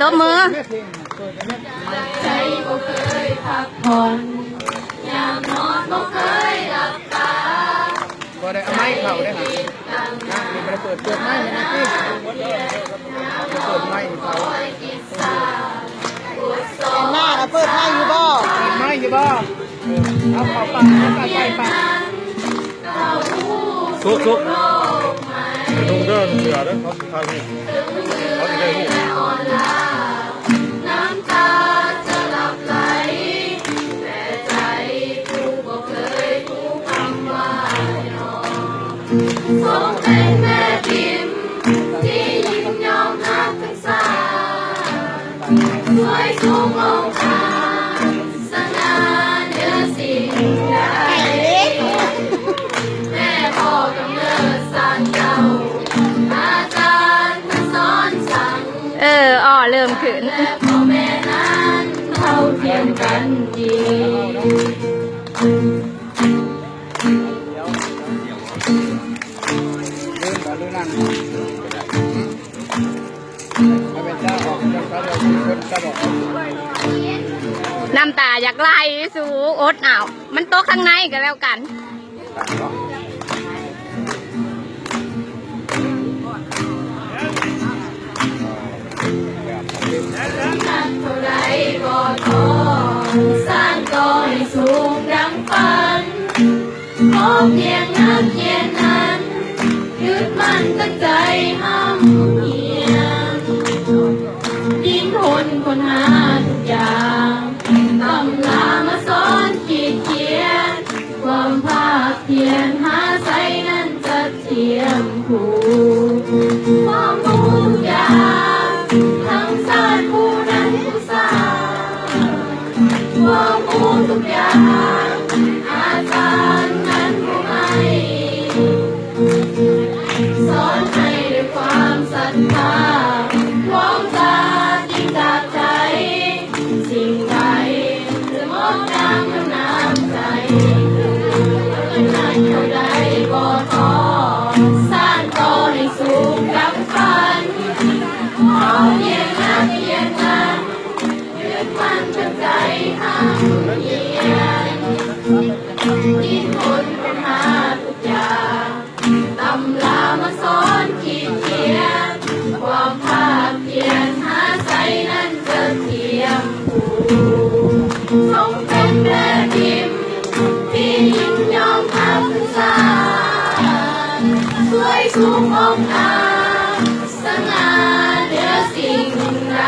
ตัวมือใจบ่เคยพักผ่อนยามนอนบ่เคยหลับตาบ่ได้เอาไม้เข่าได้ค่ะนั่งนี่ไม่ได้เปิดไม้นะพี่เปิดไม้เขาหน้าเปิดไม้อยู่บ่เปิดไม้อยู่บ่เอาเข่าปากเอาปากใส่ปากซุกนุ่งเดินเสือแล้วเขาทำนี่เขาจะได้หูน้ำตาจะหลับไหลแต่ใจกูบ่เคยรู้คำว่ายอมทรงเป็นแม่พิมพ์ที่ยินยอมรักทั้งสามสวยสูงองค์อาสง่าเหนือสิ่งใดแม่พ่อกำเนิดสร้างเจ้าอาจารย์ท่านสอนสั่งเริ่มขึ้นและพ่อแม่นั้นเท่าเทียมกันดีลื่นนั่งเอาเป็นเจ้าออกจากเขาเราเป็นเจ้าบอกน้ำตาอยากไหลสูอดเอามันโต๊ะข้างในก็แล้วกันนักเท่าไรก็ท้อสร้างก่อให้สูงดังฝันขอเพียงนักเขียนนั้นยึดมั่นตั้งใจห้ำเหียงดิ้นรนค้นหาทุกอย่างตำลามาสอนขีดเขียนความภาคเพียรหาใส่นั้นจะเทียมคู่ความรู้ทุกอย่างทั้งศาสตร์ผู้นั้นผู้สร้างความรู้ทุกอย่างอาจารย์นั้นผู้ให้สอนให้ด้วยความศรัทธาความตาจริงจากใจสิ่งใดจะงดงามด้วยน้ำใจนานเท่าใดก็ท้อสร้างต่อให้สูงดังฝันขอเพียงนักเขียนนั้นยึดมั่นตั้งใจห้ามเยียนดิ้นรนค้นหาทุกอย่างตำลามาสอนขีดเขียนความภาคเพียรหาใส่นั้นจะเทียมคู่ทรงเป็นแม่พิมพ์ที่ยินยอมทับสานสวยสูงองค์อาสง่าเหนือสิ่งใด